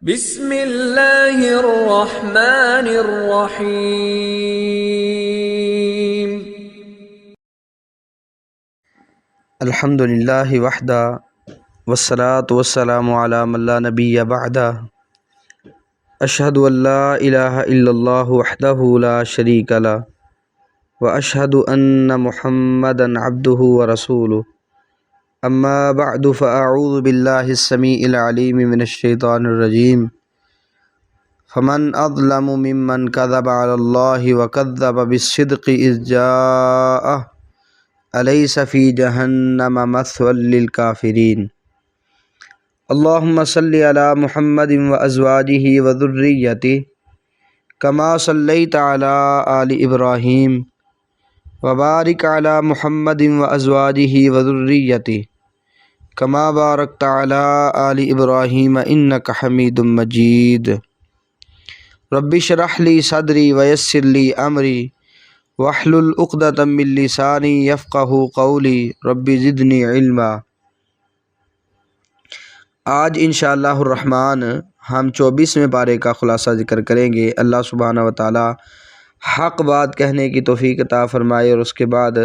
بسم اللہ الرحمن الرحیم۔ الحمد للہ وحدہ والصلاة والسلام علی من لا نبی بعدہ، اشہد ان لا الہ الا اللہ وحدہ لا شریک لہ واشہد ان محمدا عبدہ ورسولہ، اما بعد فاعوذ باللہ السمیع العلیم من الشیطان الرجیم، فمن اظلم ممن کذب علی اللہ وکذب بالصدق اذ جاءہ الیس فی جہنم مثوی للکافرین۔ اللہم صلی علی محمد وازواجہ وذریتہ کما صلیت علی آل ابراہیم وبارک علی محمد وازواجہ وذریتہ کما بارکت علی آل ابراہیم انک حمید مجید۔ رب اشرح لی صدری ویسر لی امری واحلل عقدۃ من لسانی یفقہوا قولی رب زدنی علما۔ آج انشاءاللہ الرحمن ہم 24ویں پارے کا خلاصہ ذکر کریں گے۔ اللہ سبحانہ و تعالی حق بات کہنے کی توفیق عطا فرمائے اور اس کے بعد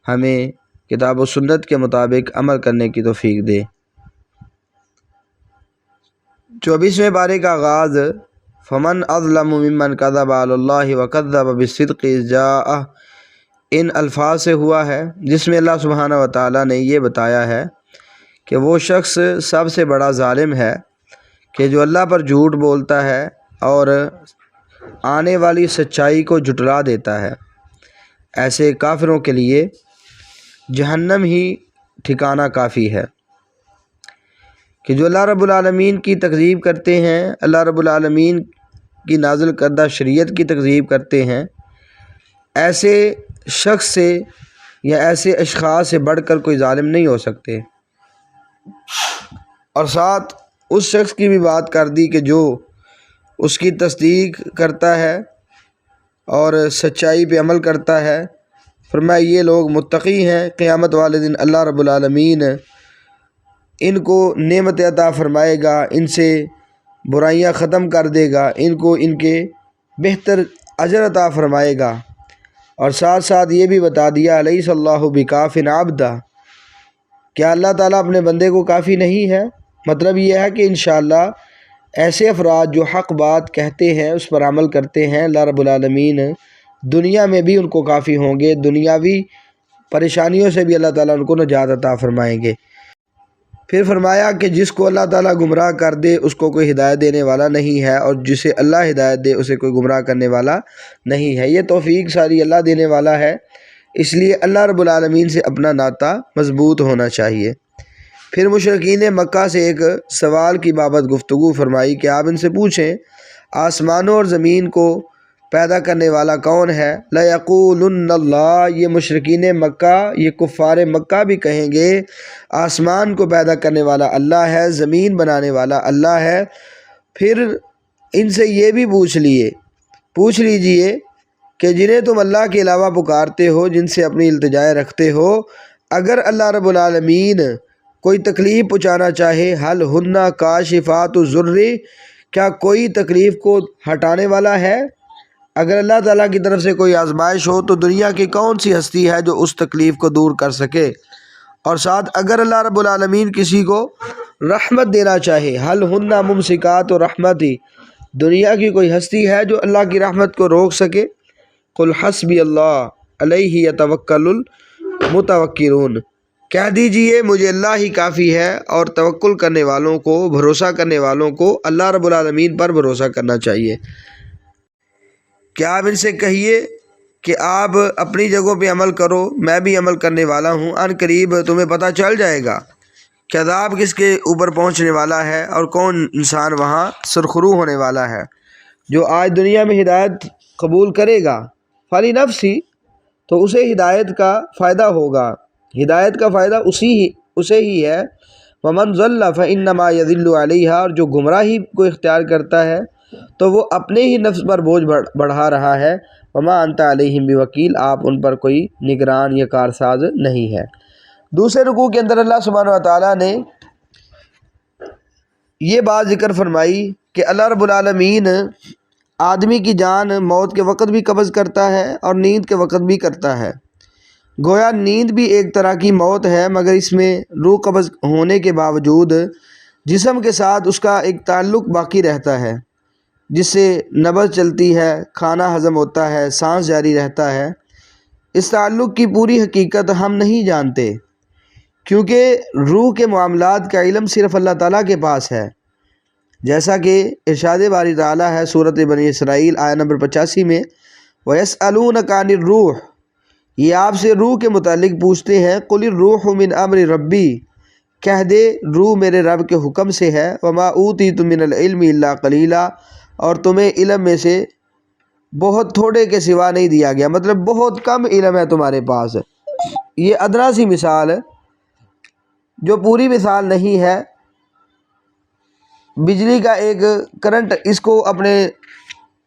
ہمیں کتاب و سنت کے مطابق عمل کرنے کی توفیق دے۔ 24ویں پارے کا آغاز فمن اظلم ممن کذب علی اللہ وکذب بالصدق اذ جاءہ ان الفاظ سے ہوا ہے، جس میں اللہ سبحانہ و تعالی نے یہ بتایا ہے کہ وہ شخص سب سے بڑا ظالم ہے کہ جو اللہ پر جھوٹ بولتا ہے اور آنے والی سچائی کو جھٹلا دیتا ہے۔ ایسے کافروں کے لیے جہنم ہی ٹھکانہ کافی ہے کہ جو اللہ رب العالمین کی تکذیب کرتے ہیں، اللہ رب العالمین کی نازل کردہ شریعت کی تکذیب کرتے ہیں، ایسے شخص سے یا ایسے اشخاص سے بڑھ کر کوئی ظالم نہیں ہو سکتے۔ اور ساتھ اس شخص کی بھی بات کر دی کہ جو اس کی تصدیق کرتا ہے اور سچائی پہ عمل کرتا ہے۔ فرمایا یہ لوگ متقی ہیں، قیامت والے دن اللہ رب العالمین ان کو نعمت عطا فرمائے گا، ان سے برائیاں ختم کر دے گا، ان کو ان کے بہتر اجر عطا فرمائے گا۔ اور ساتھ ساتھ یہ بھی بتا دیا الیس اللہ بکاف عبدہ، کیا اللہ تعالیٰ اپنے بندے کو کافی نہیں ہے؟ مطلب یہ ہے کہ انشاءاللہ ایسے افراد جو حق بات کہتے ہیں، اس پر عمل کرتے ہیں، اللہ رب العالمین دنیا میں بھی ان کو کافی ہوں گے، دنیاوی پریشانیوں سے بھی اللہ تعالیٰ ان کو نجات عطا فرمائیں گے۔ پھر فرمایا کہ جس کو اللہ تعالیٰ گمراہ کر دے اس کو کوئی ہدایت دینے والا نہیں ہے، اور جسے اللہ ہدایت دے اسے کوئی گمراہ کرنے والا نہیں ہے۔ یہ توفیق ساری اللہ دینے والا ہے، اس لیے اللہ رب العالمین سے اپنا ناطہ مضبوط ہونا چاہیے۔ پھر مشرکین مکہ سے ایک سوال کی بابت گفتگو فرمائی کہ آپ ان سے پوچھیں آسمانوں اور زمین کو پیدا کرنے والا کون ہے؟ لَيَقُولُنَّ اللَّهُ، یہ مشرکین مکہ، یہ کفار مکہ بھی کہیں گے آسمان کو پیدا کرنے والا اللہ ہے، زمین بنانے والا اللہ ہے۔ پھر ان سے یہ بھی پوچھ لیجئے کہ جنہیں تم اللہ کے علاوہ پکارتے ہو، جن سے اپنی التجائیں رکھتے ہو، اگر اللہ رب العالمین کوئی تکلیف پہنچانا چاہے، حل ہن کاشفات الضر، کیا کوئی تکلیف کو ہٹانے والا ہے؟ اگر اللہ تعالیٰ کی طرف سے کوئی آزمائش ہو تو دنیا کی کون سی ہستی ہے جو اس تکلیف کو دور کر سکے؟ اور ساتھ اگر اللہ رب العالمین کسی کو رحمت دینا چاہے، حل ہن ممسکات رحمتی، دنیا کی کوئی ہستی ہے جو اللہ کی رحمت کو روک سکے؟ قل حسبی اللہ علیہ یتوکل المتوکلون، کہہ دیجئے مجھے اللہ ہی کافی ہے، اور توکل کرنے والوں کو، بھروسہ کرنے والوں کو اللہ رب العالمین پر بھروسہ کرنا چاہیے۔ کیا آپ ان سے کہیے کہ آپ اپنی جگہوں پہ عمل کرو، میں بھی عمل کرنے والا ہوں، ان قریب تمہیں پتہ چل جائے گا کہ عذاب کس کے اوپر پہنچنے والا ہے اور کون انسان وہاں سرخرو ہونے والا ہے۔ جو آج دنیا میں ہدایت قبول کرے گا فلی نفسی، تو اسے ہدایت کا فائدہ ہوگا، ہدایت کا فائدہ اسے ہی ہے۔ ومن ضل فانما یضل علیہا، اور جو گمراہی کو اختیار کرتا ہے تو وہ اپنے ہی نفس پر بوجھ بڑھا رہا ہے۔ وما انت علیہم بوکیل، آپ ان پر کوئی نگران یا کارساز نہیں ہے۔ دوسرے رکوع کے اندر اللہ سبحانہ و تعالیٰ نے یہ بات ذکر فرمائی کہ اللہ رب العالمین آدمی کی جان موت کے وقت بھی قبض کرتا ہے اور نیند کے وقت بھی کرتا ہے۔ گویا نیند بھی ایک طرح کی موت ہے، مگر اس میں روح قبض ہونے کے باوجود جسم کے ساتھ اس کا ایک تعلق باقی رہتا ہے، جس سے نبض چلتی ہے، کھانا ہضم ہوتا ہے، سانس جاری رہتا ہے۔ اس تعلق کی پوری حقیقت ہم نہیں جانتے، کیونکہ روح کے معاملات کا علم صرف اللہ تعالیٰ کے پاس ہے، جیسا کہ ارشاد باری تعالیٰ ہے سورۃ بنی اسرائیل آیت نمبر 85 میں، وَيَسْأَلُونَكَ عَنِ الرُّوحِ، یہ آپ سے روح کے متعلق پوچھتے ہیں، قُلِ الرُّوحُ مِنْ أَمْرِ رَبِّي، کہہ دے روح میرے رب کے حکم سے ہے، وَمَا أُوتِيتُم مِّنَ الْعِلْمِ إِلَّا قَلِيلًا، اور تمہیں علم میں سے بہت تھوڑے کے سوا نہیں دیا گیا، مطلب بہت کم علم ہے تمہارے پاس۔ یہ ادنا سی مثال ہے جو پوری مثال نہیں ہے۔ بجلی کا ایک کرنٹ، اس کو اپنے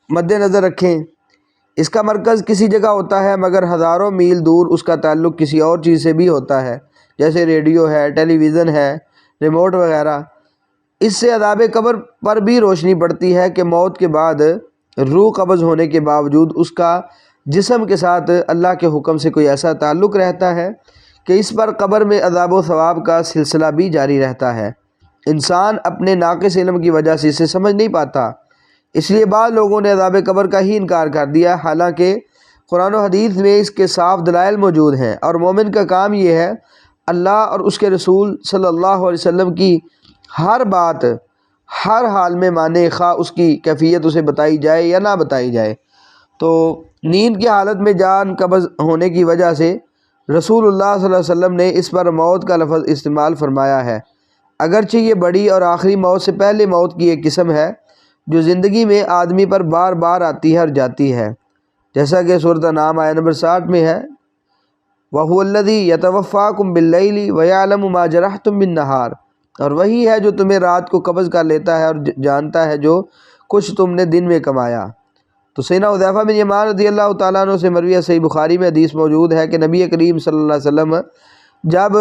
مد نظر رکھیں، اس کا مرکز کسی جگہ ہوتا ہے مگر ہزاروں میل دور اس کا تعلق کسی اور چیز سے بھی ہوتا ہے، جیسے ریڈیو ہے، ٹیلی ویژن ہے، ریموٹ وغیرہ۔ اس سے عذاب قبر پر بھی روشنی پڑتی ہے کہ موت کے بعد روح قبض ہونے کے باوجود اس کا جسم کے ساتھ اللہ کے حکم سے کوئی ایسا تعلق رہتا ہے کہ اس پر قبر میں عذاب و ثواب کا سلسلہ بھی جاری رہتا ہے۔ انسان اپنے ناقص علم کی وجہ سے اسے سمجھ نہیں پاتا، اس لیے بعض لوگوں نے عذاب قبر کا ہی انکار کر دیا، حالانکہ قرآن و حدیث میں اس کے صاف دلائل موجود ہیں، اور مومن کا کام یہ ہے اللہ اور اس کے رسول صلی اللہ علیہ وسلم کی ہر بات ہر حال میں مانے، خواہ اس کی کیفیت اسے بتائی جائے یا نہ بتائی جائے۔ تو نیند کی حالت میں جان قبض ہونے کی وجہ سے رسول اللہ صلی اللہ علیہ وسلم نے اس پر موت کا لفظ استعمال فرمایا ہے، اگرچہ یہ بڑی اور آخری موت سے پہلے موت کی ایک قسم ہے جو زندگی میں آدمی پر بار بار آتی ہے اور جاتی ہے، جیسا کہ سورۃ انعام آیت نمبر 60 میں ہے، وَهُوَ الَّذِي يَتَوَفَّاكُم بِاللَّيْلِ وَيَعْلَمُ مَا جَرَحْتُم بِالنَّهَارِ، اور وہی ہے جو تمہیں رات کو قبض کر لیتا ہے اور جانتا ہے جو کچھ تم نے دن میں کمایا۔ تو سیدنا حذیفہ بن یمان رضی اللہ تعالیٰ عنہ سے مروی صحیح بخاری میں حدیث موجود ہے کہ نبی کریم صلی اللہ علیہ وسلم جب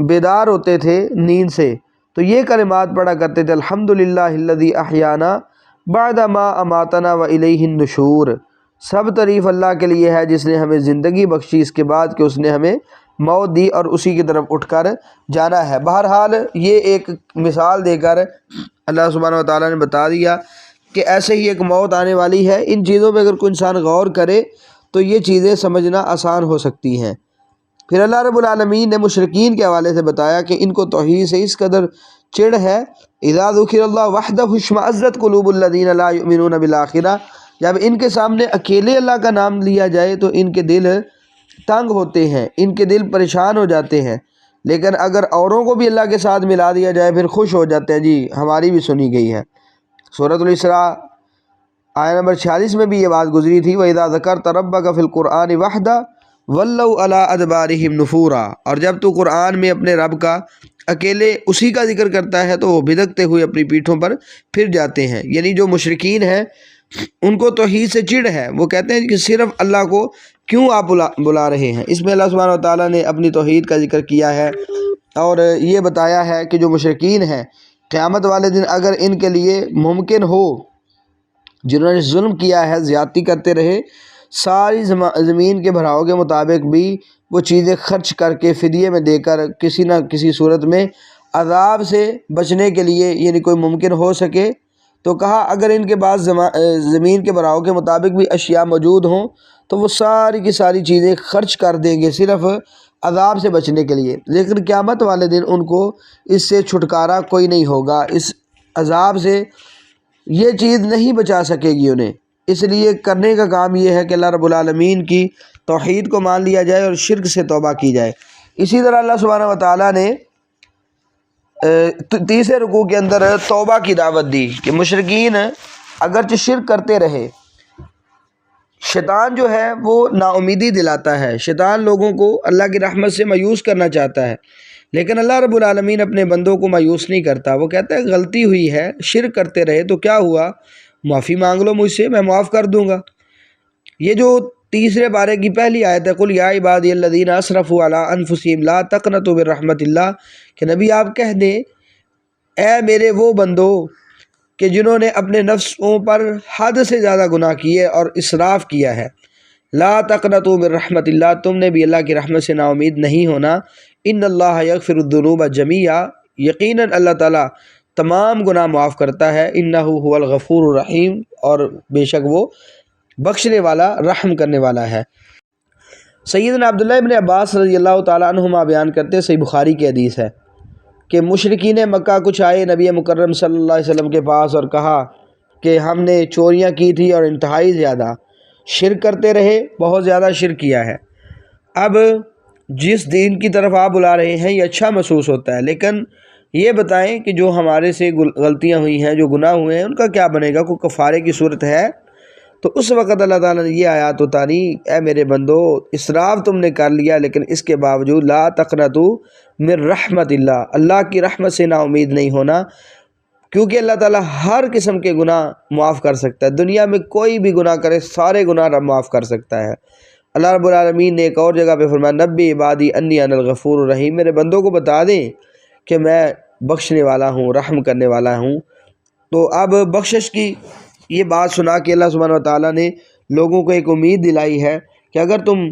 بیدار ہوتے تھے نیند سے تو یہ کلمات پڑھا کرتے تھے، الحمدللہ الذی احیانا بعد ما اماتنا والیہ النشور، سب تعریف اللہ کے لیے ہے جس نے ہمیں زندگی بخشی اس کے بعد کہ اس نے ہمیں موت دی اور اسی کی طرف اٹھ کر جانا ہے۔ بہرحال یہ ایک مثال دے کر اللہ سبحانہ و تعالیٰ نے بتا دیا کہ ایسے ہی ایک موت آنے والی ہے۔ ان چیزوں پہ اگر کوئی انسان غور کرے تو یہ چیزیں سمجھنا آسان ہو سکتی ہیں۔ پھر اللہ رب العالمین نے مشرکین کے حوالے سے بتایا کہ ان کو توحید سے اس قدر چڑ ہے، اذا ذکر اللہ وحدہ اشمئزت قلوب الذین لا یؤمنون بالآخرہ، جب ان کے سامنے اکیلے اللہ کا نام لیا جائے تو ان کے دل تنگ ہوتے ہیں، ان کے دل پریشان ہو جاتے ہیں، لیکن اگر اوروں کو بھی اللہ کے ساتھ ملا دیا جائے پھر خوش ہو جاتے ہیں، جی ہماری بھی سنی گئی ہے۔ سورۃ الاسراء آیت نمبر 46 میں بھی یہ بات گزری تھی، وَإِذَا ذَكَرْتَ رَبَّكَ فِي الْقُرْآنِ وَحْدَهُ وَلَّوْا عَلَىٰ أَدْبَارِهِمْ نُفُورًا، اور جب تو قرآن میں اپنے رب کا اکیلے اسی کا ذکر کرتا ہے تو وہ بھدکتے ہوئے اپنی پیٹھوں پر پھر جاتے ہیں۔ یعنی جو مشرکین ہیں ان کو توحید سے چڑ ہے، وہ کہتے ہیں کہ صرف اللہ کو کیوں آپ بلا رہے ہیں۔ اس میں اللہ سبحانہ و تعالیٰ نے اپنی توحید کا ذکر کیا ہے اور یہ بتایا ہے کہ جو مشرکین ہیں قیامت والے دن اگر ان کے لیے ممکن ہو، جنہوں نے ظلم کیا ہے، زیادتی کرتے رہے، ساری زمین کے بھراؤ کے مطابق بھی وہ چیزیں خرچ کر کے فدیے میں دے کر کسی نہ کسی صورت میں عذاب سے بچنے کے لیے یعنی کوئی ممکن ہو سکے، تو کہا اگر ان کے پاس زمین کے بھراؤ کے مطابق بھی اشیاء موجود ہوں تو وہ ساری کی ساری چیزیں خرچ کر دیں گے صرف عذاب سے بچنے کے لیے، لیکن قیامت والے دن ان کو اس سے چھٹکارا کوئی نہیں ہوگا، اس عذاب سے یہ چیز نہیں بچا سکے گی انہیں۔ اس لیے کرنے کا کام یہ ہے کہ اللہ رب العالمین کی توحید کو مان لیا جائے اور شرک سے توبہ کی جائے۔ اسی طرح اللہ سبحانہ و تعالیٰ نے تیسرے رکوع کے اندر توبہ کی دعوت دی کہ مشرکین اگرچہ شرک کرتے رہے، شیطان جو ہے وہ نا امیدی دلاتا ہے، شیطان لوگوں کو اللہ کی رحمت سے مایوس کرنا چاہتا ہے، لیکن اللہ رب العالمین اپنے بندوں کو مایوس نہیں کرتا۔ وہ کہتا ہے غلطی ہوئی ہے، شرک کرتے رہے تو کیا ہوا، معافی مانگ لو مجھ سے، میں معاف کر دوں گا۔ یہ جو تیسرے پارے کی پہلی آیت ہے، قل یا عبادی الذین اسرفوا علی انفسہم لا تقنطوا من رحمت اللہ، کہ نبی آپ کہہ دیں اے میرے وہ بندو کہ جنہوں نے اپنے نفسوں پر حد سے زیادہ گناہ کیے اور اسراف کیا ہے۔ لا تقنطوا من رحمت اللہ، تم نے بھی اللہ کی رحمت سے نا امید نہیں ہونا۔ ان اللہ یغفر الذنوب جمیعا، یقیناً اللہ تعالیٰ تمام گناہ معاف کرتا ہے۔ انہ هو الغفور الرحیم، اور بے شک وہ بخشنے والا رحم کرنے والا ہے۔ سیدنا عبداللہ ابن عباس رضی اللہ تعالیٰ عنہما بیان کرتے، صحیح بخاری کی حدیث ہے کہ مشرکین مکہ کچھ آئے نبی مکرم صلی اللہ علیہ وسلم کے پاس اور کہا کہ ہم نے چوریاں کی تھی اور انتہائی زیادہ شرک کرتے رہے، بہت زیادہ شرک کیا ہے۔ اب جس دین کی طرف آپ بلا رہے ہیں یہ اچھا محسوس ہوتا ہے، لیکن یہ بتائیں کہ جو ہمارے سے غلطیاں ہوئی ہیں، جو گناہ ہوئے ہیں، ان کا کیا بنے گا؟ کوئی کفارے کی صورت ہے؟ تو اس وقت اللہ تعالیٰ نے یہ آیات اتاری، اے میرے بندو، اسراف تم نے کر لیا لیکن اس کے باوجود لا تقنطوا من رحمت اللہ، اللہ کی رحمت سے نا امید نہیں ہونا، کیونکہ اللہ تعالیٰ ہر قسم کے گناہ معاف کر سکتا ہے۔ دنیا میں کوئی بھی گناہ کرے، سارے گناہ رب معاف کر سکتا ہے۔ اللہ رب العالمین نے ایک اور جگہ پہ فرمایا نبی عبادی انی انا الغفور الرحیم، میرے بندوں کو بتا دیں کہ میں بخشنے والا ہوں، رحم کرنے والا ہوں۔ تو اب بخشش کی یہ بات سنا کے اللہ سبحانہ وتعالیٰ نے لوگوں کو ایک امید دلائی ہے کہ اگر تم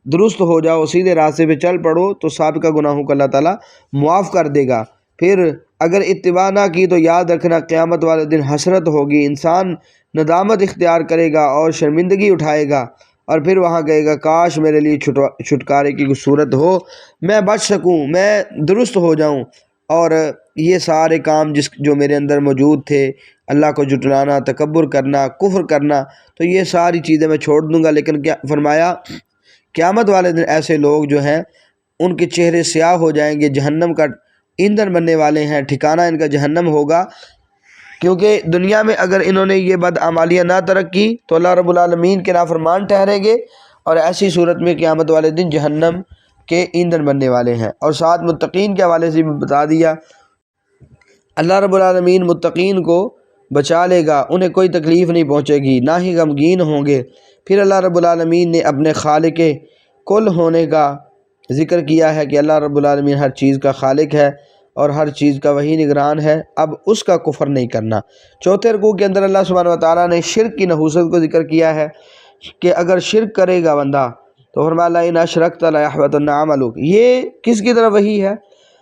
درست ہو جاؤ، سیدھے راستے پہ چل پڑو، تو سابقہ گناہوں کو اللہ تعالیٰ معاف کر دے گا۔ پھر اگر اتباع نہ کی تو یاد رکھنا قیامت والے دن حسرت ہوگی، انسان ندامت اختیار کرے گا اور شرمندگی اٹھائے گا، اور پھر وہاں کہے گا کاش میرے لیے چھٹکارے کی کوئی صورت ہو، میں بچ سکوں، میں درست ہو جاؤں، اور یہ سارے کام جو میرے اندر موجود تھے، اللہ کو جھٹلانا، تکبر کرنا، کفر کرنا، تو یہ ساری چیزیں میں چھوڑ دوں گا۔ لیکن کیا فرمایا؟ قیامت والے دن ایسے لوگ جو ہیں ان کے چہرے سیاہ ہو جائیں گے، جہنم کا ایندھن بننے والے ہیں، ٹھکانہ ان کا جہنم ہوگا، کیونکہ دنیا میں اگر انہوں نے یہ بدعمالیاں نہ ترک کی تو اللہ رب العالمین کے نافرمان ٹھہریں گے، اور ایسی صورت میں قیامت والے دن جہنم کے ایندھن بننے والے ہیں۔ اور ساتھ متقین کے حوالے سے بھی بتا دیا، اللہ رب العالمین متقین کو بچا لے گا، انہیں کوئی تکلیف نہیں پہنچے گی، نہ ہی غمگین ہوں گے۔ پھر اللہ رب العالمین نے اپنے خالق کل ہونے کا ذکر کیا ہے کہ اللہ رب العالمین ہر چیز کا خالق ہے اور ہر چیز کا وہی نگران ہے، اب اس کا کفر نہیں کرنا۔ چوتھے رکوع کے اندر اللہ سبحانہ وتعالیٰ نے شرک کی نحوست کو ذکر کیا ہے کہ اگر شرک کرے گا بندہ تو فرمایا لئن اشرکت لیحبطن عملک، یہ کس کی طرف وحی ہے؟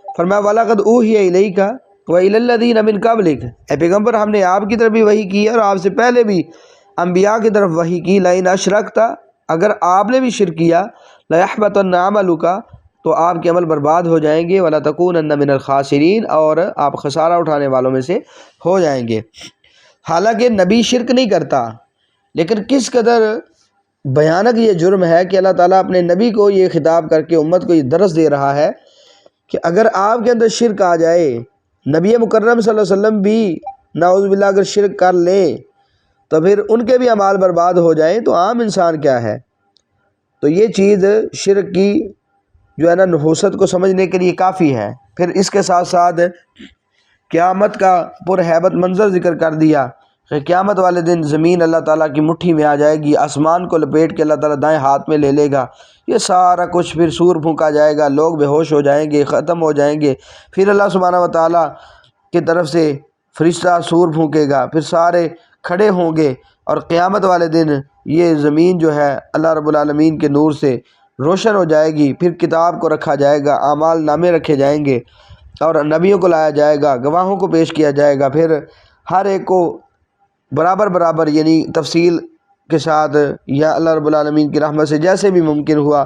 فرمایا وَلَقَدْ أُوحِیَ إِلَیْکَ وَإِلَى الَّذِینَ مِن قَبْلِکَ، اے پیغمبر ہم نے آپ کی طرف بھی وحی کی ہے اور آپ سے پہلے بھی انبیاء کی طرف وحی کی، لئن اشرکت، اگر آپ نے بھی شرک کیا، لیحبطن عملک، تو آپ کے عمل برباد ہو جائیں گے، وَلَتَکُونَنَّ مِنَ الْخَاسِرِینَ، اور آپ خسارہ اٹھانے والوں میں سے ہو جائیں گے۔ حالانکہ نبی شرک نہیں کرتا، لیکن کس قدر بھیانک یہ جرم ہے کہ اللہ تعالیٰ اپنے نبی کو یہ خطاب کر کے امت کو یہ درس دے رہا ہے کہ اگر آپ کے اندر شرک آ جائے، نبی مکرم صلی اللہ علیہ وسلم بھی نعوذ باللہ اگر شرک کر لیں تو پھر ان کے بھی اعمال برباد ہو جائیں، تو عام انسان کیا ہے؟ تو یہ چیز شرک کی جو ہے نا نحوست کو سمجھنے کے لیے کافی ہے۔ پھر اس کے ساتھ ساتھ قیامت کا پرہیبت منظر ذکر کر دیا کہ قیامت والے دن زمین اللہ تعالیٰ کی مٹھی میں آ جائے گی، آسمان کو لپیٹ کے اللہ تعالیٰ دائیں ہاتھ میں لے لے گا، یہ سارا کچھ پھر سور پھونکا جائے گا، لوگ بے ہوش ہو جائیں گے، ختم ہو جائیں گے، پھر اللہ سبحانہ وتعالیٰ کی طرف سے فرشتہ سور پھونکے گا، پھر سارے کھڑے ہوں گے، اور قیامت والے دن یہ زمین جو ہے اللہ رب العالمین کے نور سے روشن ہو جائے گی، پھر کتاب کو رکھا جائے گا، اعمال نامے رکھے جائیں گے، اور نبیوں کو لایا جائے گا، گواہوں کو پیش کیا جائے گا، پھر ہر ایک کو برابر برابر یعنی تفصیل کے ساتھ یا اللہ رب العالمین کی رحمت سے جیسے بھی ممکن ہوا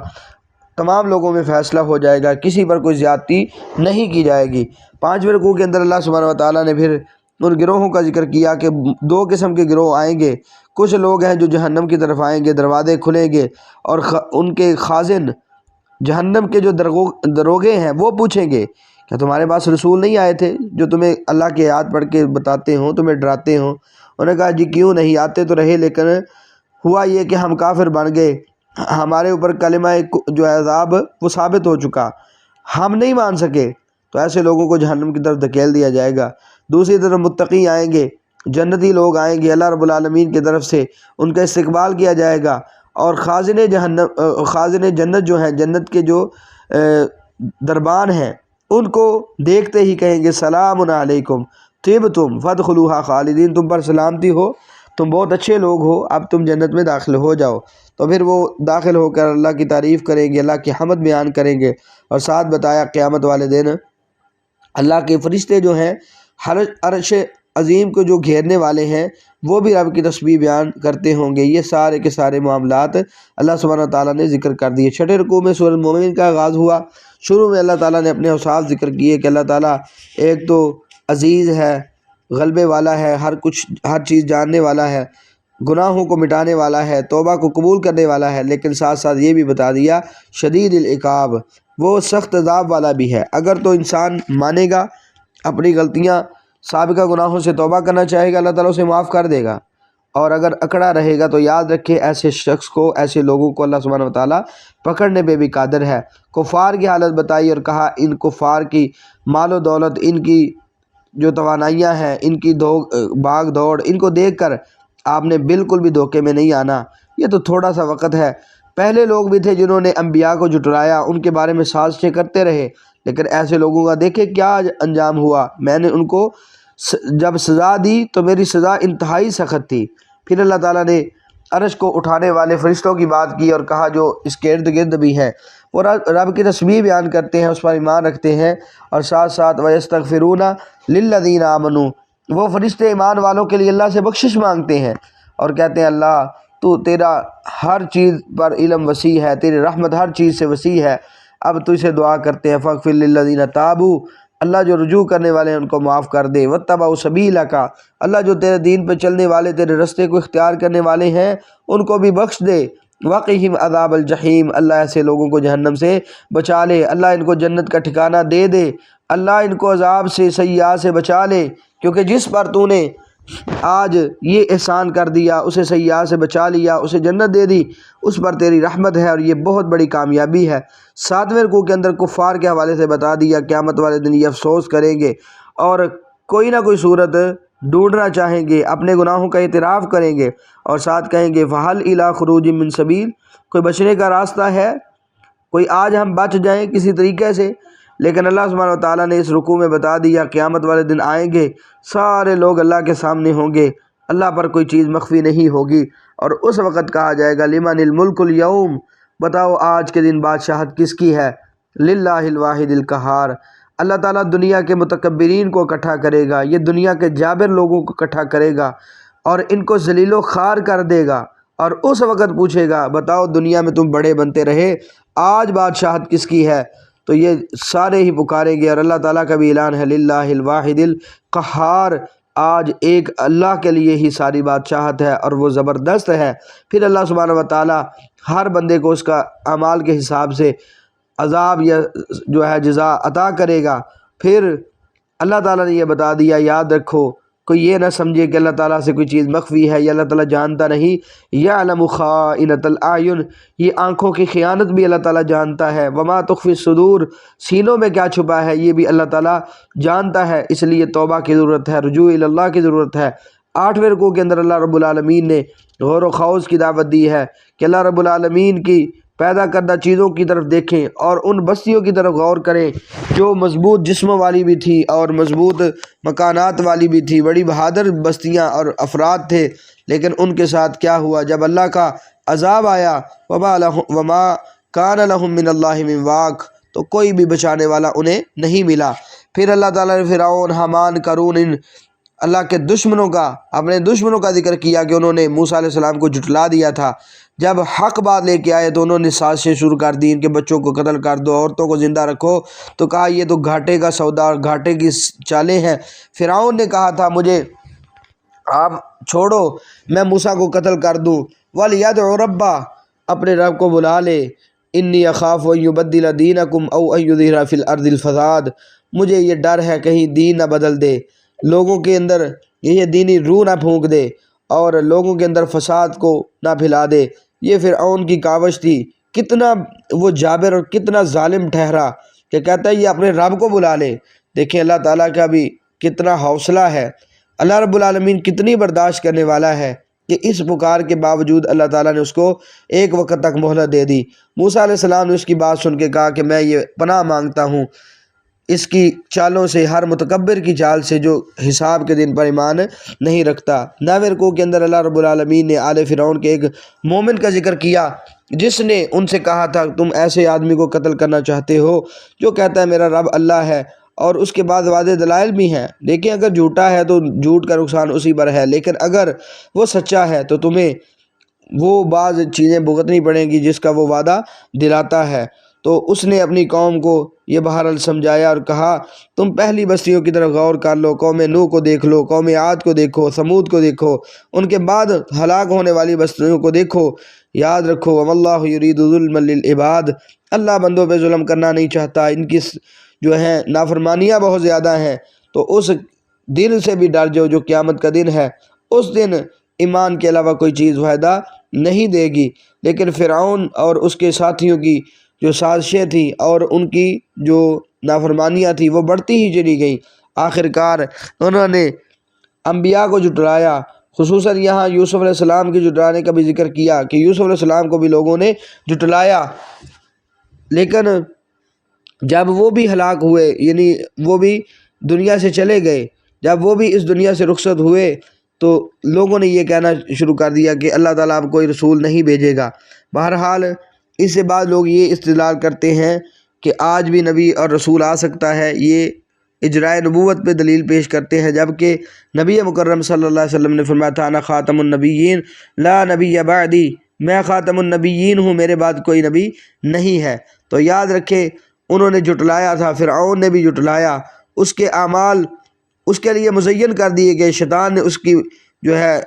تمام لوگوں میں فیصلہ ہو جائے گا، کسی پر کوئی زیادتی نہیں کی جائے گی۔ پانچویں رکوع کے اندر اللہ سبحانہ وتعالیٰ نے پھر ان گروہوں کا ذکر کیا کہ دو قسم کے گروہ آئیں گے، کچھ لوگ ہیں جو جہنم کی طرف آئیں گے، دروازے کھلیں گے، اور ان کے خازن جہنم کے جو دروغے ہیں وہ پوچھیں گے کیا تمہارے پاس رسول نہیں آئے تھے جو تمہیں اللہ کی آیات پڑھ کے بتاتے ہوں، تمہیں ڈراتے ہوں؟ انہوں نے کہا جی کیوں نہیں، آتے تو رہے، لیکن ہوا یہ کہ ہم کافر بن گئے، ہمارے اوپر کلمہ جو ہے عذاب وہ ثابت ہو چکا، ہم نہیں مان سکے، تو ایسے لوگوں کو جہنم کی طرف دھکیل دیا جائے گا۔ دوسری طرف متقی آئیں گے، جنتی لوگ آئیں گے، اللہ رب العالمین کی طرف سے ان کا استقبال کیا جائے گا، اور خازن جنت جو ہیں، جنت کے جو دربان ہیں، ان کو دیکھتے ہی کہیں گے سلام علیکم، طِبْتُمْ فَادْخُلُوهَا خالدین، تم پر سلامتی ہو، تم بہت اچھے لوگ ہو، اب تم جنت میں داخل ہو جاؤ۔ تو پھر وہ داخل ہو کر اللہ کی تعریف کریں گے، اللہ کی حمد بیان کریں گے، اور ساتھ بتایا قیامت والے دن اللہ کے فرشتے جو ہیں عرش عظیم کو جو گھیرنے والے ہیں وہ بھی رب کی تسبیح بیان کرتے ہوں گے۔ یہ سارے کے سارے معاملات اللہ سبحانہ وتعالیٰ نے ذکر کر دیے۔ چھٹے رکوع میں سورۃ مومنین کا آغاز ہوا۔ شروع میں اللہ تعالیٰ نے اپنے اوصاف ذکر کیے کہ اللہ تعالیٰ ایک تو عزیز ہے، غلبے والا ہے، ہر چیز جاننے والا ہے، گناہوں کو مٹانے والا ہے، توبہ کو قبول کرنے والا ہے، لیکن ساتھ ساتھ یہ بھی بتا دیا شدید العقاب، وہ سخت عذاب والا بھی ہے۔ اگر تو انسان مانے گا، اپنی غلطیاں سابقہ گناہوں سے توبہ کرنا چاہے گا، اللہ تعالیٰ اسے معاف کر دے گا، اور اگر اکڑا رہے گا تو یاد رکھے ایسے شخص کو، ایسے لوگوں کو اللہ سبحانہ وتعالیٰ پکڑنے پہ بھی قادر ہے۔ کفار کی حالت بتائی اور کہا ان کفار کی مال و دولت، ان کی جو توانائیاں ہیں، ان کی بھاگ دوڑ، ان کو دیکھ کر آپ نے بالکل بھی دھوکے میں نہیں آنا، یہ تو تھوڑا سا وقت ہے۔ پہلے لوگ بھی تھے جنہوں نے انبیاء کو جھٹلایا، ان کے بارے میں سازشیں کرتے رہے، لیکن ایسے لوگوں کا دیکھے کیا انجام ہوا۔ میں نے ان کو جب سزا دی تو میری سزا انتہائی سخت تھی۔ پھر اللہ تعالیٰ نے عرش کو اٹھانے والے فرشتوں کی بات کی اور کہا جو اس کے ارد گرد بھی ہیں، وہ رب کی تسبیح بیان کرتے ہیں، اس پر ایمان رکھتے ہیں، اور ساتھ ساتھ وَيَسْتَغْفِرُونَ لِلَّذِينَ آمَنُوا، وہ فرشتے ایمان والوں کے لیے اللہ سے بخشش مانگتے ہیں اور کہتے ہیں اللہ تو تیرا ہر چیز پر علم وسیع ہے، تیری رحمت ہر چیز سے وسیع ہے۔ اب تو اسے دعا کرتے ہیں فَاغْفِرْ لِلَّذِينَ تَابُوا، اللہ جو رجوع کرنے والے ہیں ان کو معاف کر دے، وَاتَّبَعُوا سَبِيلَكَ، اللہ جو تیرے دین پہ چلنے والے، تیرے رستے کو اختیار کرنے والے ہیں ان کو بھی بخش دے، وَقِهِمْ عَذَابَ الْجَحِيمِ، اللہ ایسے لوگوں کو جہنم سے بچا لے، اللہ ان کو جنت کا ٹھکانہ دے دے، اللہ ان کو عذاب سے، سیئات سے بچا لے، کیونکہ جس پر تو نے آج یہ احسان کر دیا، اسے سیئات سے بچا لیا، اسے جنت دے دی، اس پر تیری رحمت ہے اور یہ بہت بڑی کامیابی ہے۔ 7ویں رکوع کے اندر کفار کے حوالے سے بتا دیا قیامت والے دن یہ افسوس کریں گے اور کوئی نہ کوئی صورت ڈھونڈنا چاہیں گے، اپنے گناہوں کا اعتراف کریں گے اور ساتھ کہیں گے فَهَلْ إِلَىٰ خُرُوجٍ مِّن سَبِيلٍ، کوئی بچنے کا راستہ ہے، کوئی آج ہم بچ جائیں کسی طریقے سے۔ لیکن اللہ سبحانہ وتعالیٰ نے اس رکوع میں بتا دیا قیامت والے دن آئیں گے، سارے لوگ اللہ کے سامنے ہوں گے، اللہ پر کوئی چیز مخفی نہیں ہوگی، اور اس وقت کہا جائے گا لمن الملک اليوم، بتاؤ آج کے دن بادشاہت کس کی ہے، للہ الواحد القہار، اللہ تعالیٰ دنیا کے متکبرین کو اکٹھا کرے گا، یہ دنیا کے جابر لوگوں کو اکٹھا کرے گا اور ان کو ذلیل و خوار کر دے گا، اور اس وقت پوچھے گا بتاؤ دنیا میں تم بڑے بنتے رہے، آج بادشاہت کس کی ہے، تو یہ سارے ہی پکاریں گے، اور اللہ تعالیٰ کا بھی اعلان ہے للہ الواحد القہار، آج ایک اللہ کے لیے ہی ساری بادشاہت ہے اور وہ زبردست ہے۔ پھر اللہ سبحانہ وتعالیٰ ہر بندے کو اس کا اعمال کے حساب سے عذاب یا جو ہے جزا عطا کرے گا۔ پھر اللہ تعالیٰ نے یہ بتا دیا، یاد رکھو کوئی یہ نہ سمجھے کہ اللہ تعالیٰ سے کوئی چیز مخفی ہے یا اللہ تعالیٰ جانتا نہیں، یعلم خائنۃ الاعین، یہ آنکھوں کی خیانت بھی اللہ تعالیٰ جانتا ہے، وما تخفی الصدور، سینوں میں کیا چھپا ہے یہ بھی اللہ تعالیٰ جانتا ہے، اس لیے توبہ کی ضرورت ہے، رجوع اللہ کی ضرورت ہے۔ 8ویں رکوع کے اندر اللہ رب العالمین نے غور و خوض کی دعوت دی ہے کہ اللہ رب العالمین کی پیدا کردہ چیزوں کی طرف دیکھیں اور ان بستیوں کی طرف غور کریں جو مضبوط جسموں والی بھی تھی اور مضبوط مکانات والی بھی تھی، بڑی بہادر بستیاں اور افراد تھے، لیکن ان کے ساتھ کیا ہوا جب اللہ کا عذاب آیا، وما کان لہم من اللہ من واق، تو کوئی بھی بچانے والا انہیں نہیں ملا۔ پھر اللہ تعالیٰ نے فرعون، حامان، قارون، ان اللہ کے دشمنوں کا، اپنے دشمنوں کا ذکر کیا کہ انہوں نے موسیٰ علیہ السلام کو جھٹلا دیا تھا، جب حق بات لے کے آئے تو انہوں نے سازشیں شروع کر دی، ان کے بچوں کو قتل کر دو، عورتوں کو زندہ رکھو، تو کہا یہ تو گھاٹے کا سودا اور گھاٹے کی چالیں ہیں۔ فرعون نے کہا تھا مجھے آپ چھوڑو، میں موسیٰ کو قتل کر دوں، وَلْيَدْعُ رَبَّهُ، اپنے رب کو بلا لے، انی اخاف ان یبدل دینکم او ان یظہر فی الارض الفساد، مجھے یہ ڈر ہے کہیں دین نہ بدل دے، لوگوں کے اندر یہ دینی روح نہ پھونک دے اور لوگوں کے اندر فساد کو نہ پھیلا دے۔ یہ فرعون کی کاوش تھی، کتنا وہ جابر اور کتنا ظالم ٹھہرا کہ کہتا ہے یہ اپنے رب کو بلا لے۔ دیکھیں اللہ تعالیٰ کا بھی کتنا حوصلہ ہے، اللہ رب العالمین کتنی برداشت کرنے والا ہے کہ اس پکار کے باوجود اللہ تعالیٰ نے اس کو ایک وقت تک مہلت دے دی۔ موسیٰ علیہ السلام نے اس کی بات سن کے کہا کہ میں یہ پناہ مانگتا ہوں اس کی چالوں سے، ہر متکبر کی چال سے جو حساب کے دن پر ایمان نہیں رکھتا۔ 9ویں رکوع کے اندر اللہ رب العالمین نے آل فرعون کے ایک مومن کا ذکر کیا جس نے ان سے کہا تھا تم ایسے آدمی کو قتل کرنا چاہتے ہو جو کہتا ہے میرا رب اللہ ہے، اور اس کے بعد واضح دلائل بھی ہیں، لیکن اگر جھوٹا ہے تو جھوٹ کا نقصان اسی پر ہے، لیکن اگر وہ سچا ہے تو تمہیں وہ بعض چیزیں بھگتنی پڑیں گی جس کا وہ وعدہ دلاتا ہے۔ تو اس نے اپنی قوم کو یہ بہرحال سمجھایا اور کہا تم پہلی بستیوں کی طرف غور کر لو، قوم نوح کو دیکھ لو، قوم عاد کو دیکھو، ثمود کو دیکھو، ان کے بعد ہلاک ہونے والی بستیوں کو دیکھو۔ یاد رکھو وَمَا اللَّهُ يُرِيدُ ظُلْمًا لِلْعِبَادِ، اللہ بندوں پہ ظلم کرنا نہیں چاہتا، ان کی جو ہیں نافرمانیاں بہت زیادہ ہیں۔ تو اس دن سے بھی ڈر جو قیامت کا دن ہے، اس دن ایمان کے علاوہ کوئی چیز فائدہ نہیں دے گی۔ لیکن فرعون اور اس کے ساتھیوں کی جو سازشیں تھیں اور ان کی جو نافرمانیاں تھیں وہ بڑھتی ہی چلی گئیں۔ آخرکار انہوں نے انبیاء کو جھٹلایا، خصوصاً یہاں یوسف علیہ السلام کی جھٹلانے کا بھی ذکر کیا کہ یوسف علیہ السلام کو بھی لوگوں نے جھٹلایا، لیکن جب وہ بھی ہلاک ہوئے، یعنی وہ بھی دنیا سے چلے گئے، جب وہ بھی اس دنیا سے رخصت ہوئے تو لوگوں نے یہ کہنا شروع کر دیا کہ اللہ تعالیٰ اب کوئی رسول نہیں بھیجے گا۔ بہرحال اس سے بعد لوگ یہ استدلال کرتے ہیں کہ آج بھی نبی اور رسول آ سکتا ہے، یہ اجرائے نبوت پہ دلیل پیش کرتے ہیں، جبکہ نبی مکرم صلی اللہ علیہ وسلم نے فرمایا تھا انا خاتم النبیین لا نبی بعدی، میں خاتم النبیین ہوں، میرے بعد کوئی نبی نہیں ہے۔ تو یاد رکھیں انہوں نے جھٹلایا تھا، فرعون نے بھی جھٹلایا، اس کے اعمال اس کے لیے مزین کر دیے گئے، شیطان نے اس کی جو ہے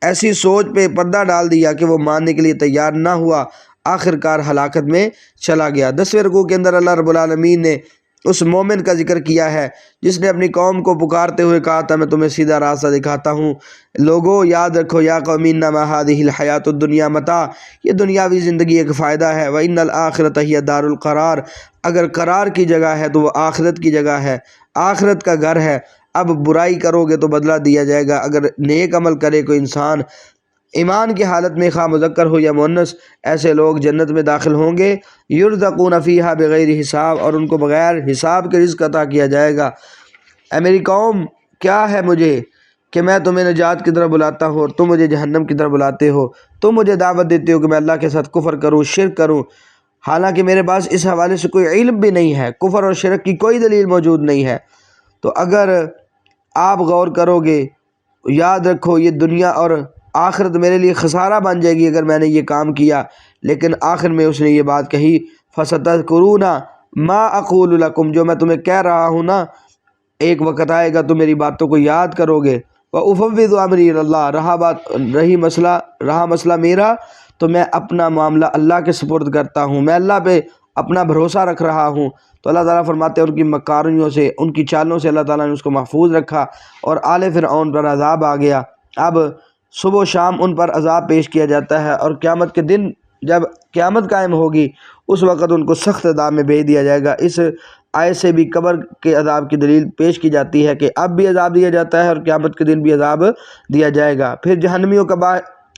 ایسی سوچ پہ پردہ ڈال دیا کہ وہ ماننے کے لیے تیار نہ ہوا، آخرکار ہلاکت میں چلا گیا۔ 10ویں رکوع کے اندر اللہ رب العالمین نے اس مومن کا ذکر کیا ہے جس نے اپنی قوم کو پکارتے ہوئے کہا تھا میں تمہیں سیدھا راستہ دکھاتا ہوں، لوگو یاد رکھو یا قوم انما هذه الحیات الدنیا متاع، یہ دنیاوی زندگی ایک فائدہ ہے، وان الاخرۃ ہی دار القرار، اگر قرار کی جگہ ہے تو وہ آخرت کی جگہ ہے، آخرت کا گھر ہے۔ اب برائی کرو گے تو بدلہ دیا جائے گا، اگر نیک عمل کرے کوئی انسان ایمان کی حالت میں خواہ مذکر ہو یا مؤنث، ایسے لوگ جنت میں داخل ہوں گے، یرزقون فیہا بغیر حساب، اور ان کو بغیر حساب کے رزق عطا کیا جائے گا۔ اے میری قوم کیا ہے مجھے کہ میں تمہیں نجات کی طرف بلاتا ہوں اور تم مجھے جہنم کی طرف بلاتے ہو، تم مجھے دعوت دیتے ہو کہ میں اللہ کے ساتھ کفر کروں، شرک کروں، حالانکہ میرے پاس اس حوالے سے کوئی علم بھی نہیں ہے، کفر اور شرک کی کوئی دلیل موجود نہیں ہے۔ تو اگر آپ غور کرو گے، یاد رکھو یہ دنیا اور آخرت میرے لیے خسارہ بن جائے گی اگر میں نے یہ کام کیا۔ لیکن آخر میں اس نے یہ بات کہی فَسَتَذْكُرُونَ مَا أَقُولُ لَكُمْ، جو میں تمہیں کہہ رہا ہوں نا ایک وقت آئے گا تو میری باتوں کو یاد کرو گے۔ وَأُفَوِّضُ أَمْرِي إِلَى اللَّهِ، رہا مسئلہ میرا تو میں اپنا معاملہ اللہ کے سپرد کرتا ہوں، میں اللہ پہ اپنا بھروسہ رکھ رہا ہوں۔ تو اللہ تعالیٰ فرماتے ہیں ان کی مکاریوں سے، ان کی چالوں سے اللہ تعالیٰ نے اس کو محفوظ رکھا اور آل فرعون پر عذاب آ گیا۔ اب صبح و شام ان پر عذاب پیش کیا جاتا ہے، اور قیامت کے دن جب قیامت قائم ہوگی اس وقت ان کو سخت عذاب میں بھیج دیا جائے گا۔ اس آیت سے بھی قبر کے عذاب کی دلیل پیش کی جاتی ہے کہ اب بھی عذاب دیا جاتا ہے اور قیامت کے دن بھی عذاب دیا جائے گا۔ پھر جہنمیوں کا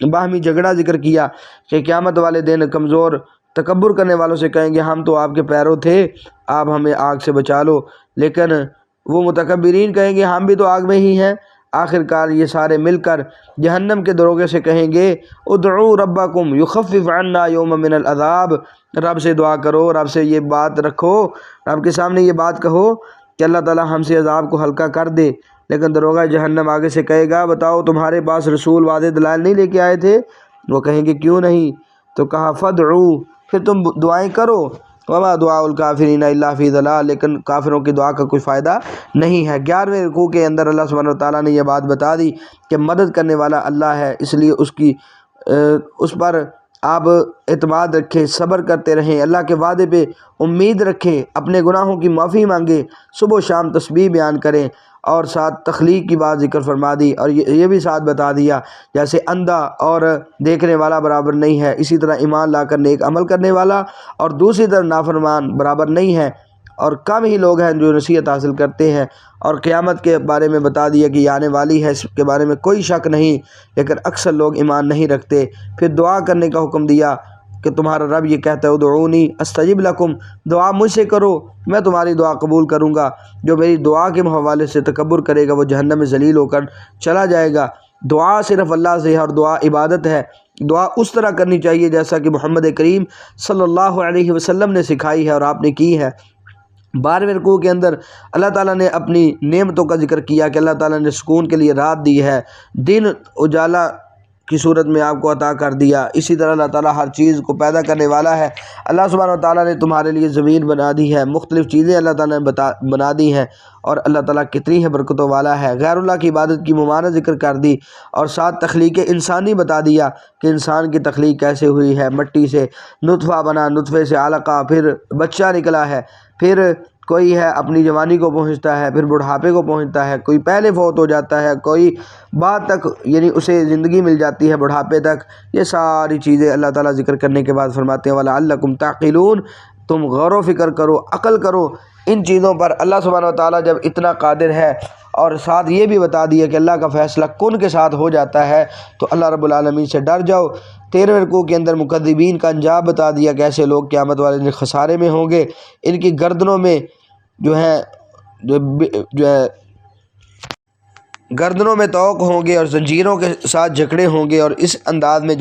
باہمی جھگڑا ذکر کیا کہ قیامت والے دن کمزور تکبر کرنے والوں سے کہیں گے ہم تو آپ کے پیروں تھے، آپ ہمیں آگ سے بچا لو، لیکن وہ متکبرین کہیں گے ہم بھی تو آگ میں ہی ہیں۔ آخرکار یہ سارے مل کر جہنم کے دروغے سے کہیں گے ادعوا ربکم یخفف عنا یوما من العذاب، رب سے دعا کرو، رب سے یہ بات رکھو، رب کے سامنے یہ بات کہو کہ اللہ تعالیٰ ہم سے عذاب کو ہلکا کر دے۔ لیکن دروغہ جہنم آگے سے کہے گا بتاؤ تمہارے پاس رسول واضح دلائل نہیں لے کے آئے تھے؟ وہ کہیں گے کیوں نہیں؟ تو کہا فدعوا، پھر تم دعائیں کرو، وما دعاء الکافرین الا فی ضلال، لیکن کافروں کی دعا کا کوئی فائدہ نہیں ہے۔ 11ویں رکوع کے اندر اللہ سبحانہ وتعالیٰ نے یہ بات بتا دی کہ مدد کرنے والا اللہ ہے، اس لیے اس پر آپ اعتماد رکھیں، صبر کرتے رہیں، اللہ کے وعدے پہ امید رکھیں، اپنے گناہوں کی معافی مانگیں، صبح و شام تسبیح بیان کریں، اور ساتھ تخلیق کی بات ذکر فرما دی، اور یہ بھی ساتھ بتا دیا جیسے اندھا اور دیکھنے والا برابر نہیں ہے، اسی طرح ایمان لا کر نیک عمل کرنے والا اور دوسری طرف نافرمان برابر نہیں ہے، اور کم ہی لوگ ہیں جو نصیحت حاصل کرتے ہیں۔ اور قیامت کے بارے میں بتا دیا کہ یہ آنے والی ہے، اس کے بارے میں کوئی شک نہیں، لیکن اکثر لوگ ایمان نہیں رکھتے۔ پھر دعا کرنے کا حکم دیا کہ تمہارا رب یہ کہتا ہے ادعونی استجب لکم، دعا مجھ سے کرو میں تمہاری دعا قبول کروں گا۔ جو میری دعا کے حوالے سے تکبر کرے گا وہ جہنم میں ذلیل ہو کر چلا جائے گا۔ دعا صرف اللہ سے ہے اور دعا عبادت ہے۔ دعا اس طرح کرنی چاہیے جیسا کہ محمد کریم صلی اللہ علیہ وسلم نے سکھائی ہے اور آپ نے کی ہے۔ 12ویں رکوع کے اندر اللہ تعالیٰ نے اپنی نعمتوں کا ذکر کیا کہ اللہ تعالیٰ نے سکون کے لیے رات دی ہے، دن اجالا کی صورت میں آپ کو عطا کر دیا۔ اسی طرح اللہ تعالیٰ ہر چیز کو پیدا کرنے والا ہے۔ اللہ سبحانہ و تعالیٰ نے تمہارے لیے زمین بنا دی ہے، مختلف چیزیں اللہ تعالیٰ نے بنا دی ہیں، اور اللہ تعالیٰ کتنی ہے برکتوں والا ہے۔ غیر اللہ کی عبادت کی ممانعت ذکر کر دی، اور ساتھ تخلیق انسانی بتا دیا کہ انسان کی تخلیق کیسے ہوئی ہے، مٹی سے نطفہ بنا، نطفے سے علقہ، پھر بچہ نکلا ہے، پھر کوئی ہے اپنی جوانی کو پہنچتا ہے، پھر بڑھاپے کو پہنچتا ہے، کوئی پہلے فوت ہو جاتا ہے، کوئی بعد تک یعنی اسے زندگی مل جاتی ہے بڑھاپے تک۔ یہ ساری چیزیں اللہ تعالیٰ ذکر کرنے کے بعد فرماتے ہیں وَلَعَلَّكُمْ تَعْقِلُونَ، تم غور و فکر کرو، عقل کرو ان چیزوں پر۔ اللہ سبحانہ و تعالیٰ جب اتنا قادر ہے اور ساتھ یہ بھی بتا دیا کہ اللہ کا فیصلہ کن کے ساتھ ہو جاتا ہے، تو اللہ رب العالمین سے ڈر جاؤ۔ 13ویں رکوع کے اندر مکذبین کا انجام بتا دیا کہ ایسے لوگ قیامت والے دن خسارے میں ہوں گے، ان کی گردنوں میں جو ہے گردنوں میں طوق ہوں گے اور زنجیروں کے ساتھ جکڑے ہوں گے، اور اس انداز میں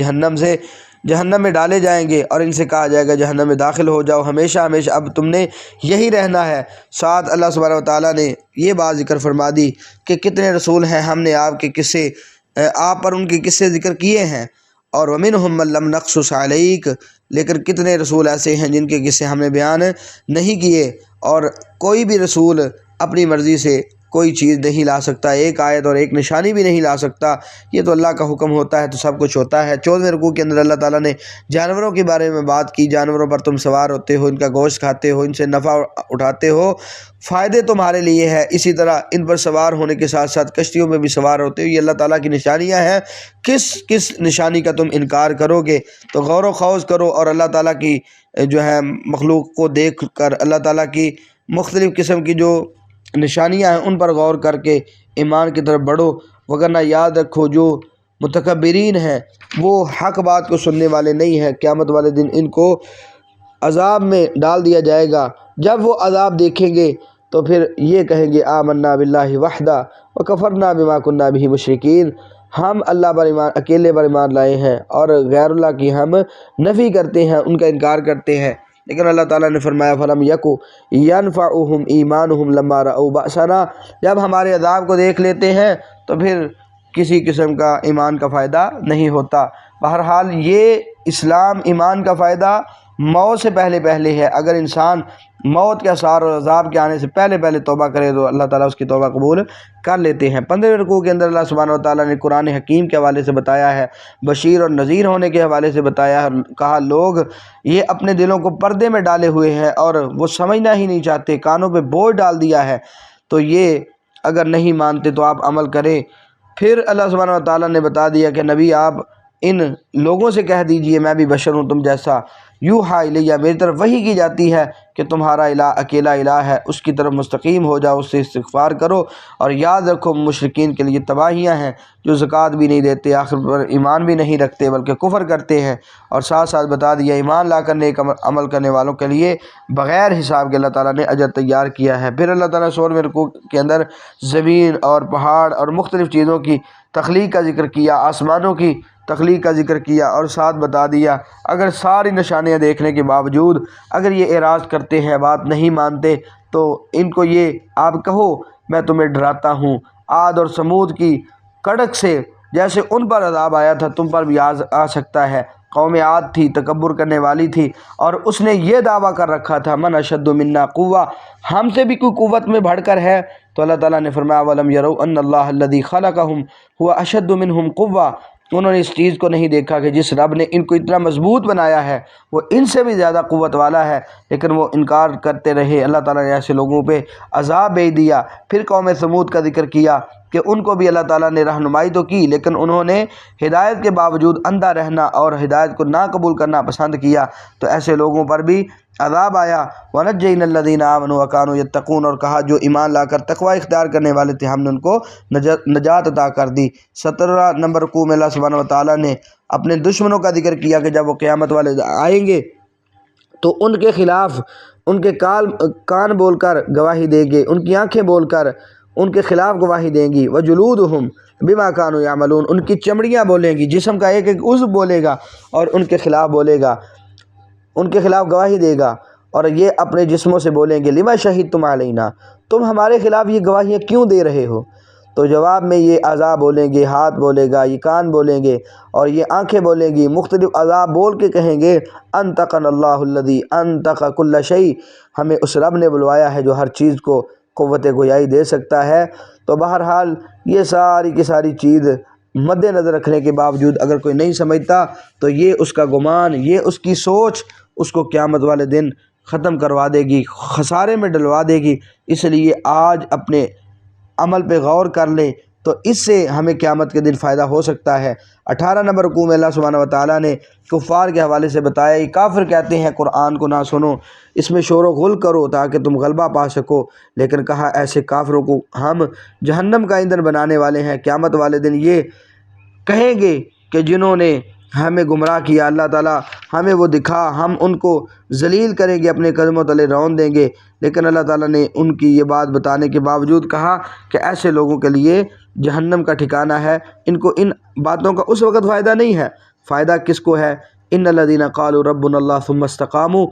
جہنم میں ڈالے جائیں گے، اور ان سے کہا جائے گا جہنم میں داخل ہو جاؤ ہمیشہ ہمیشہ، اب تم نے یہی رہنا ہے۔ ساتھ اللہ سبحانہ و تعالیٰ نے یہ بات ذکر فرما دی کہ کتنے رسول ہیں، ہم نے آپ پر ان کے قصے ذکر کیے ہیں، اور وَمِنْهُمْ مَن لَّمْ نَقْصُصْ عَلَيْكَ، لیکن کتنے رسول ایسے ہیں جن کے قصے ہم نے بیان نہیں کیے۔ اور کوئی بھی رسول اپنی مرضی سے کوئی چیز نہیں لا سکتا، ایک آیت اور ایک نشانی بھی نہیں لا سکتا، یہ تو اللہ کا حکم ہوتا ہے تو سب کچھ ہوتا ہے۔ 14ویں رکوع کے اندر اللہ تعالیٰ نے جانوروں کے بارے میں بات کی، جانوروں پر تم سوار ہوتے ہو، ان کا گوشت کھاتے ہو، ان سے نفع اٹھاتے ہو، فائدے تمہارے لیے ہے۔ اسی طرح ان پر سوار ہونے کے ساتھ ساتھ کشتیوں میں بھی سوار ہوتے ہو، یہ اللہ تعالیٰ کی نشانیاں ہیں۔ کس نشانی کا تم انکار کرو گے؟ تو غور و خوض کرو اور اللہ تعالیٰ کی جو ہے مخلوق کو دیکھ کر اللہ تعالیٰ کی مختلف قسم کی جو نشانیاں ہیں ان پر غور کر کے ایمان کی طرف بڑھو، وگرنہ یاد رکھو جو متکبرین ہیں وہ حق بات کو سننے والے نہیں ہیں۔ قیامت والے دن ان کو عذاب میں ڈال دیا جائے گا۔ جب وہ عذاب دیکھیں گے تو پھر یہ کہیں گے آمنا باللہ وحدہ وکفرنا بما کنا بہ مشرکین، ہم اللہ پر ایمان اکیلے پر ایمان لائے ہیں اور غیر اللہ کی ہم نفی کرتے ہیں، ان کا انکار کرتے ہیں۔ لیکن اللہ تعالیٰ نے فرمایا فلم یکو ینفعہم ایمانہم لما رأوا بأسنا، جب ہمارے عذاب کو دیکھ لیتے ہیں تو پھر کسی قسم کا ایمان کا فائدہ نہیں ہوتا۔ بہرحال یہ اسلام ایمان کا فائدہ موت سے پہلے ہے۔ اگر انسان موت کے اثار اور عذاب کے آنے سے پہلے توبہ کرے تو اللہ تعالیٰ اس کی توبہ قبول کر لیتے ہیں۔ 15ویں رکوع کے اندر اللہ سبحانہ و تعالیٰ نے قرآن حکیم کے حوالے سے بتایا ہے، بشیر اور نذیر ہونے کے حوالے سے بتایا ہے، کہا لوگ یہ اپنے دلوں کو پردے میں ڈالے ہوئے ہیں اور وہ سمجھنا ہی نہیں چاہتے، کانوں پہ بوجھ ڈال دیا ہے، تو یہ اگر نہیں مانتے تو آپ عمل کریں۔ پھر اللہ سبحانہ و تعالیٰ نے بتا دیا کہ نبی آپ ان لوگوں سے کہہ دیجئے میں بھی بشر ہوں تم جیسا، یوحا الیہ، میری طرف وحی کی جاتی ہے کہ تمہارا الہ اکیلا الہ ہے، اس کی طرف مستقیم ہو جاؤ، اس سے استغفار کرو، اور یاد رکھو مشرکین کے لیے تباہیاں ہیں جو زکوٰۃ بھی نہیں دیتے، آخر پر ایمان بھی نہیں رکھتے بلکہ کفر کرتے ہیں۔ اور ساتھ ساتھ بتا دیا ایمان لا کر نیک عمل کرنے والوں کے لیے بغیر حساب کے اللہ تعالیٰ نے اجر تیار کیا ہے۔ پھر اللہ تعالیٰ نے 16ویں رکوع کے اندر زمین اور پہاڑ اور مختلف چیزوں کی تخلیق کا ذکر کیا، آسمانوں کی تخلیق کا ذکر کیا، اور ساتھ بتا دیا اگر ساری نشانیاں دیکھنے کے باوجود اگر یہ اعراض کرتے ہیں، بات نہیں مانتے، تو ان کو یہ آپ کہو میں تمہیں ڈراتا ہوں عاد اور سمود کی کڑک سے، جیسے ان پر عذاب آیا تھا تم پر بھی آ سکتا ہے۔ قوم عاد تھی، تکبر کرنے والی تھی، اور اس نے یہ دعویٰ کر رکھا تھا من اشد منا قوہ، ہم سے بھی کوئی قوت میں بڑھ کر ہے، تو اللہ تعالیٰ نے فرمایا ولم یروا ان اللہ الذی خلقہم هو اشد منہم قوہ، انہوں نے اس چیز کو نہیں دیکھا کہ جس رب نے ان کو اتنا مضبوط بنایا ہے وہ ان سے بھی زیادہ قوت والا ہے، لیکن وہ انکار کرتے رہے۔ اللہ تعالیٰ نے ایسے لوگوں پہ عذاب بھیج دیا۔ پھر قوم سمود کا ذکر کیا کہ ان کو بھی اللہ تعالیٰ نے رہنمائی تو کی، لیکن انہوں نے ہدایت کے باوجود اندھا رہنا اور ہدایت کو نہ قبول کرنا پسند کیا، تو ایسے لوگوں پر بھی عذاب آیا وَنَجَّيْنَا الَّذِينَ آمَنُوا وَكَانُوا يَتَّقُونَ، اور کہا جو ایمان لا کر تقوی اختیار کرنے والے تھے ہم نے ان کو نجات عطا کر دی۔ 17 نمبر رکوع میں اللہ سبحانہ وتعالیٰ نے اپنے دشمنوں کا ذکر کیا کہ جب وہ قیامت والے آئیں گے تو ان کے خلاف ان کے کان بول کر گواہی دیں گے، ان کی آنکھیں بول کر ان کے خلاف گواہی دیں گی۔ وَجُلُودُهُمْ بِمَا كَانُوا يَعْمَلُونَ، ان کی چمڑیاں بولیں گی، جسم کا ایک ایک عضو بولے گا اور ان کے خلاف بولے گا، ان کے خلاف گواہی دے گا، اور یہ اپنے جسموں سے بولیں گے لِمَا شَهِدتُمْ عَلَيْنَا، تم ہمارے خلاف یہ گواہیاں کیوں دے رہے ہو؟ تو جواب میں یہ اعضاء بولیں گے، ہاتھ بولے گا، یہ کان بولیں گے اور یہ آنکھیں بولیں گی، مختلف اعضاء بول کے کہیں گے انطقنا اللہ الذی انطق کل شیء، ہمیں اس رب نے بلوایا ہے جو ہر چیز کو قوت گویائی دے سکتا ہے۔ تو بہرحال یہ ساری کی ساری چیز مد نظر رکھنے کے باوجود اگر کوئی نہیں سمجھتا تو یہ اس کا گمان، یہ اس کی سوچ اس کو قیامت والے دن ختم کروا دے گی، خسارے میں ڈلوا دے گی۔ اس لیے آج اپنے عمل پہ غور کر لیں تو اس سے ہمیں قیامت کے دن فائدہ ہو سکتا ہے۔ 18 نمبر رکوع میں اللہ سبحانہ وتعالیٰ نے کفار کے حوالے سے بتایا، یہ کافر کہتے ہیں قرآن کو نہ سنو، اس میں شور و غل کرو تاکہ تم غلبہ پا سکو، لیکن کہا ایسے کافروں کو ہم جہنم کا ایندھن بنانے والے ہیں۔ قیامت والے دن یہ کہیں گے کہ جنہوں نے ہمیں گمراہ کیا اللہ تعالیٰ ہمیں وہ دکھا، ہم ان کو ذلیل کریں گے، اپنے قدموں تلے رون دیں گے، لیکن اللہ تعالیٰ نے ان کی یہ بات بتانے کے باوجود کہا کہ ایسے لوگوں کے لیے جہنم کا ٹھکانہ ہے۔ ان کو ان باتوں کا اس وقت فائدہ نہیں ہے، فائدہ کس کو ہے؟ ان الذین قالوا ربنا اللہ ثم استقاموا،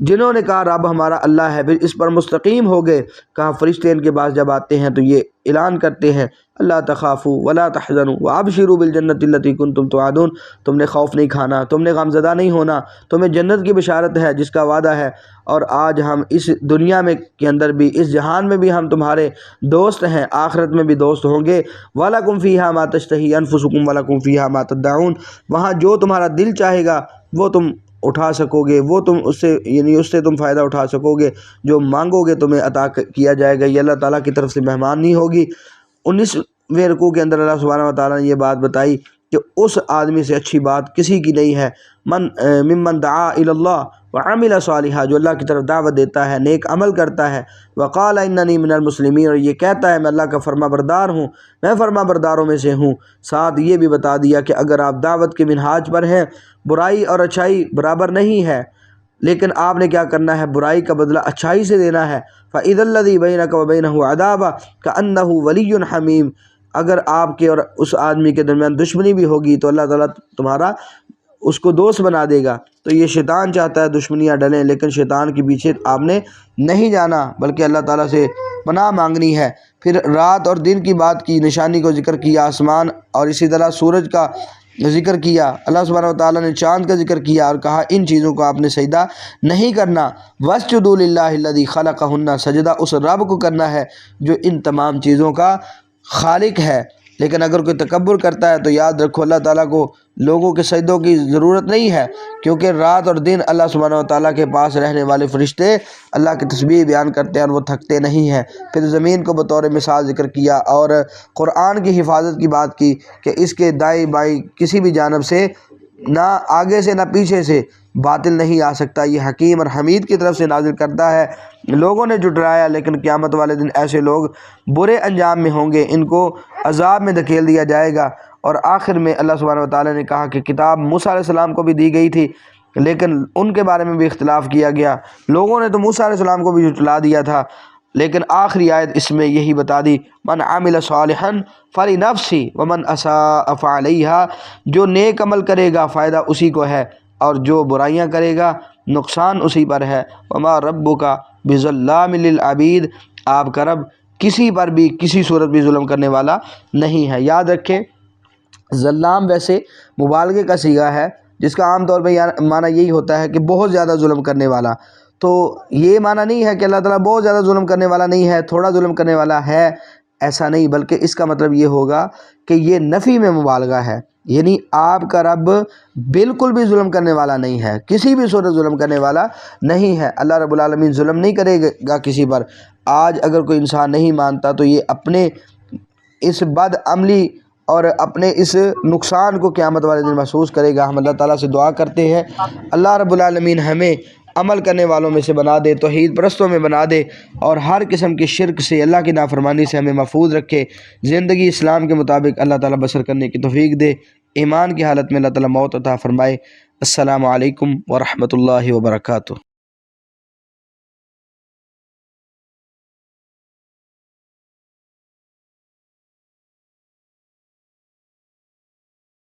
جنہوں نے کہا رب ہمارا اللہ ہے پھر اس پر مستقیم ہو گئے۔ کہا فرشتے ان کے پاس جب آتے ہیں تو یہ اعلان کرتے ہیں اللہ تخافوا ولا تحزنوا وابشروا بالجنۃ التي كنتم توعدون، تم نے خوف نہیں کھانا، تم نے غمزدہ نہیں ہونا، تمہیں جنت کی بشارت ہے جس کا وعدہ ہے، اور آج ہم اس دنیا میں کے اندر بھی، اس جہان میں بھی ہم تمہارے دوست ہیں، آخرت میں بھی دوست ہوں گے۔ وَلَكُمْ فِيهَا مَا تَشْتَهِي أَنفُسُكُمْ وَلَكُمْ فِيهَا مَا تَدَّعُونَ، وہاں جو تمہارا دل چاہے گا وہ تم اٹھا سکو گے، وہ تم اس سے یعنی اس سے تم فائدہ اٹھا سکو گے، جو مانگو گے تمہیں عطا کیا جائے گا، یہ اللہ تعالیٰ کی طرف سے مہمان نہیں ہوگی۔ 19ویں رکوع کے اندر اللہ سبحانہ وتعالیٰ نے یہ بات بتائی کہ اس آدمی سے اچھی بات کسی کی نہیں ہے، ممن دعا الی اللہ وعمل صالحا، جو اللہ کی طرف دعوت دیتا ہے، نیک عمل کرتا ہے، وقال اننی من المسلمین، اور یہ کہتا ہے میں اللہ کا فرما بردار ہوں، میں فرما برداروں میں سے ہوں۔ ساتھ یہ بھی بتا دیا کہ اگر آپ دعوت کے منہاج پر ہیں، برائی اور اچھائی برابر نہیں ہے، لیکن آپ نے کیا کرنا ہے؟ برائی کا بدلہ اچھائی سے دینا ہے۔ فَإِذَا الَّذِي بَيْنَكَ وَبَيْنَهُ عَدَاوَةٌ كَأَنَّهُ وَلِيٌّ حَمِيمٌ، اگر آپ کے اور اس آدمی کے درمیان دشمنی بھی ہوگی تو اللہ تعالیٰ تمہارا اس کو دوست بنا دے گا۔ تو یہ شیطان چاہتا ہے دشمنیاں ڈلیں، لیکن شیطان کے پیچھے آپ نے نہیں جانا بلکہ اللہ تعالیٰ سے پناہ مانگنی ہے۔ پھر رات اور دن کی بات کی، نشانی کو ذکر کیا، آسمان اور اسی طرح سورج کا ذکر کیا، اللہ سبحانہ وتعالیٰ نے چاند کا ذکر کیا اور کہا ان چیزوں کو آپ نے سجدہ نہیں کرنا۔ وَاسْجُدُوا لِلَّهِ الَّذِي خَلَقَهُنَّ، سجدہ اس رب کو کرنا ہے جو ان تمام چیزوں کا خالق ہے۔ لیکن اگر کوئی تکبر کرتا ہے تو یاد رکھو اللہ تعالیٰ کو لوگوں کے سجدوں کی ضرورت نہیں ہے، کیونکہ رات اور دن اللہ سبحانہ وتعالیٰ کے پاس رہنے والے فرشتے اللہ کی تسبیح بیان کرتے ہیں اور وہ تھکتے نہیں ہیں۔ پھر زمین کو بطور مثال ذکر کیا اور قرآن کی حفاظت کی بات کی کہ اس کے دائیں بائیں کسی بھی جانب سے، نہ آگے سے نہ پیچھے سے باطل نہیں آ سکتا، یہ حکیم اور حمید کی طرف سے نازل کرتا ہے۔ لوگوں نے جھٹلایا، لیکن قیامت والے دن ایسے لوگ برے انجام میں ہوں گے، ان کو عذاب میں دھکیل دیا جائے گا۔ اور آخر میں اللہ سبحانہ وتعالیٰ نے کہا کہ کتاب موسیٰ علیہ السلام کو بھی دی گئی تھی، لیکن ان کے بارے میں بھی اختلاف کیا گیا، لوگوں نے تو موسیٰ علیہ السلام کو بھی جھٹلا دیا تھا، لیکن آخری آیت اس میں یہی بتا دی من عمل صالحا فلنفسہ ومن اساء فعلیہا، جو نیک عمل کرے گا فائدہ اسی کو ہے اور جو برائیاں کرے گا نقصان اسی پر ہے۔ وما ربک بظلام للعبید، آپ کا رب کسی پر بھی کسی صورت بھی ظلم کرنے والا نہیں ہے۔ یاد رکھیں ظلام ویسے مبالغے کا صیغہ ہے جس کا عام طور پہ معنی یہی ہوتا ہے کہ بہت زیادہ ظلم کرنے والا، تو یہ معنی نہیں ہے کہ اللہ تعالیٰ بہت زیادہ ظلم کرنے والا نہیں ہے، تھوڑا ظلم کرنے والا ہے، ایسا نہیں، بلکہ اس کا مطلب یہ ہوگا کہ یہ نفی میں مبالغہ ہے، یعنی آپ کا رب بالکل بھی ظلم کرنے والا نہیں ہے، کسی بھی صورت ظلم کرنے والا نہیں ہے۔ اللہ رب العالمین ظلم نہیں کرے گا کسی پر۔ آج اگر کوئی انسان نہیں مانتا تو یہ اپنے اس بد عملی اور اپنے اس نقصان کو قیامت والے دن محسوس کرے گا۔ ہم اللہ تعالیٰ سے دعا کرتے ہیں اللہ رب العالمین ہمیں عمل کرنے والوں میں سے بنا دے، توحید پرستوں میں بنا دے، اور ہر قسم کی شرک سے، اللہ کی نافرمانی سے ہمیں محفوظ رکھے۔ زندگی اسلام کے مطابق اللہ تعالیٰ بسر کرنے کی توفیق دے، ایمان کی حالت میں اللہ تعالیٰ موت عطا فرمائے۔ السلام علیکم ورحمۃ اللہ وبرکاتہ۔